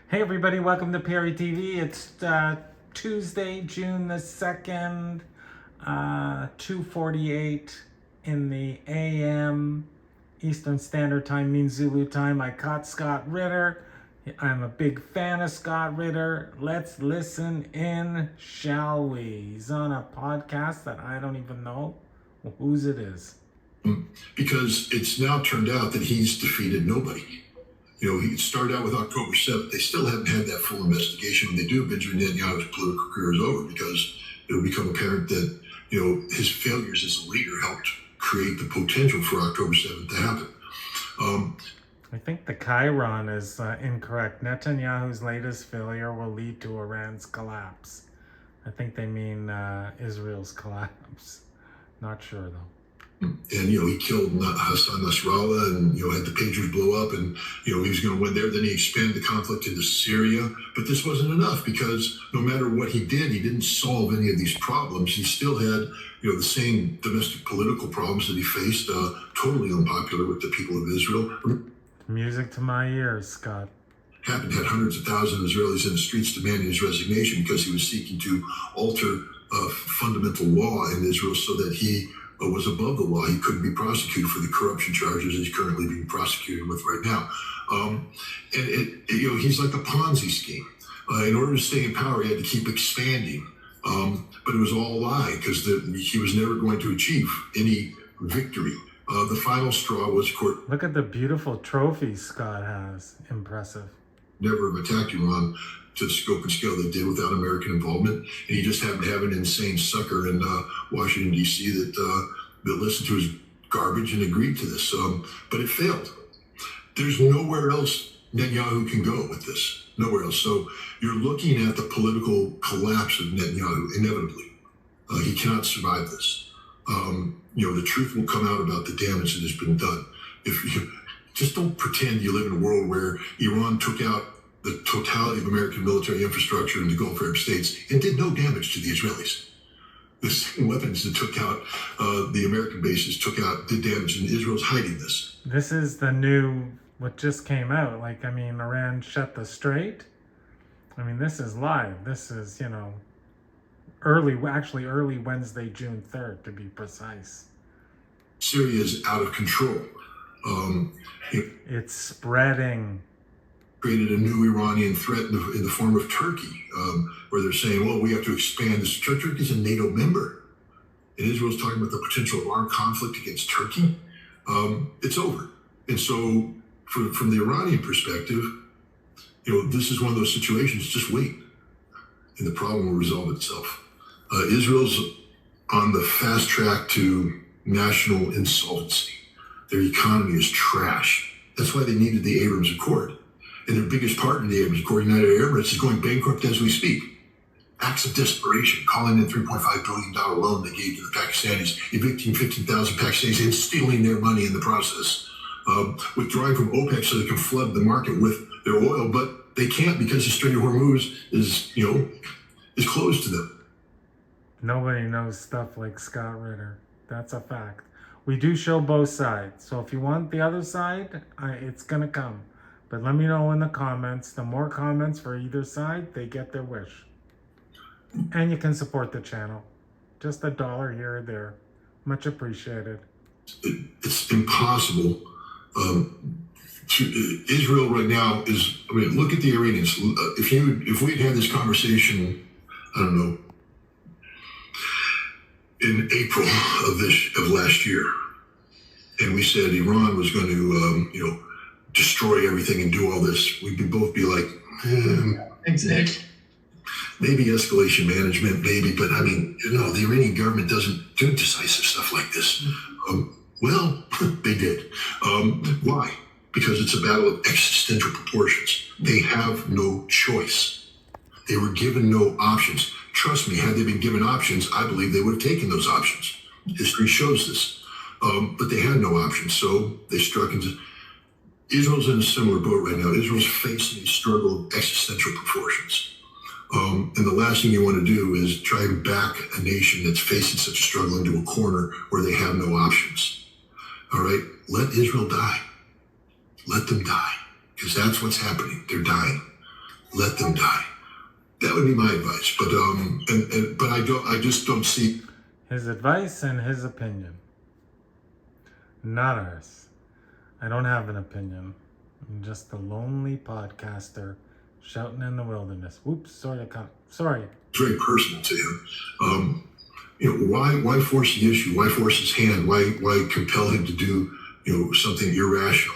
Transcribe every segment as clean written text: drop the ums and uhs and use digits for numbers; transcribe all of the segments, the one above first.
Hey everybody, welcome to Perry TV. It's Tuesday, June the 2nd, 2:48 in the AM. Eastern Standard Time means Zulu time. I caught Scott Ritter. I'm a big fan of Scott Ritter. Let's listen in, shall we? He's on a podcast that I don't even know whose it is. Because it's now turned out that he's defeated nobody. You know, he started out with October 7th. They still haven't had that full investigation. When they do, Benjamin Netanyahu's political career is over because it'll become apparent that, you know, his failures as a leader helped create the potential for October 7th to happen. I think the Chiron is incorrect. Netanyahu's latest failure will lead to Iran's collapse. I think they mean Israel's collapse. Not sure though. And, you know, he killed Hassan Nasrallah and, you know, had the pagers blow up and, you know, he was going to win there. Then he expanded the conflict into Syria. But this wasn't enough because no matter what he did, he didn't solve any of these problems. He still had, you know, the same domestic political problems that he faced, totally unpopular with the people of Israel. Music to my ears, Scott. Had hundreds of thousands of Israelis in the streets demanding his resignation because he was seeking to alter fundamental law in Israel so that he was above the law. He couldn't be prosecuted for the corruption charges he's currently being prosecuted with right now. You know, he's like a Ponzi scheme. In order to stay in power, he had to keep expanding. But it was all a lie because he was never going to achieve any victory. The final straw was court. Look at the beautiful trophies Scott has. Impressive. Never have attacked Iran to the scope and scale they did without American involvement. And he just happened to have an insane sucker in Washington, D.C. that listened to his garbage and agreed to this. But it failed. There's nowhere else Netanyahu can go with this. Nowhere else. So you're looking at the political collapse of Netanyahu, inevitably. He cannot survive this. You know, the truth will come out about the damage that has been done. If you just don't pretend you live in a world where Iran took out the totality of American military infrastructure in the Gulf Arab states and did no damage to the Israelis. The same weapons that took out the American bases did damage, and Israel's hiding this. This is the new, what just came out. Like, I mean, Iran shut the strait. I mean, this is live. This is, you know, early Wednesday, June 3rd, to be precise. Syria is out of control. It's spreading. Created a new Iranian threat in the form of Turkey, where they're saying, well, we have to expand this. Turkey is a NATO member. And Israel's talking about the potential of armed conflict against Turkey. It's over. And so from the Iranian perspective, you know, this is one of those situations, just wait. And the problem will resolve itself. Israel's on the fast track to national insolvency. Their economy is trash. That's why they needed the Abrams Accord. And their biggest partner in the Abrams Accord, United Arab Emirates, is going bankrupt as we speak. Acts of desperation, calling in $3.5 billion loan they gave to the Pakistanis, evicting 15,000 Pakistanis and stealing their money in the process. Withdrawing from OPEC so they can flood the market with their oil, but they can't because the Strait of Hormuz is closed to them. Nobody knows stuff like Scott Ritter. That's a fact. We do show both sides. So if you want the other side, it's going to come. But let me know in the comments. The more comments for either side, they get their wish. And you can support the channel. Just $1 here or there. Much appreciated. It's impossible. Israel right now is, I mean, look at the Iranians. If we had this conversation, I don't know, in April of last year, and we said Iran was going to, destroy everything and do all this, we'd both be like, exactly. Maybe escalation management, maybe, but I mean, the Iranian government doesn't do decisive stuff like this. Well, they did. Why? Because it's a battle of existential proportions. They have no choice. They were given no options. Trust me, had they been given options, I believe they would have taken those options. History shows this. But they had no options, so they struck into... Israel's in a similar boat right now. Israel's facing a struggle of existential proportions. And the last thing you want to do is try and back a nation that's facing such a struggle into a corner where they have no options. All right? Let Israel die. Let them die. Because that's what's happening. They're dying. let them die. That would be my advice. But but I just don't see His advice and his opinion, not ours. I don't have an opinion. I'm just a lonely podcaster shouting in the wilderness. Whoops, sorry, sorry. it's very personal to him. Why force the issue? Why force his hand? Why compel him to do something irrational?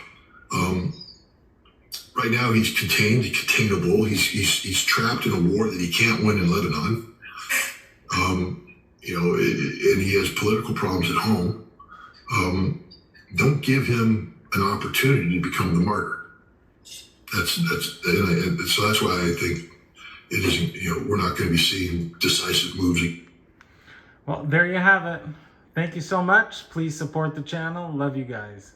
Right now he's contained, containable. He's trapped in a war that he can't win in Lebanon. And he has political problems at home. Don't give him an opportunity to become the martyr. So that's why I think it isn't. We're not going to be seeing decisive moves. Well, there you have it. Thank you so much. Please support the channel. Love you guys.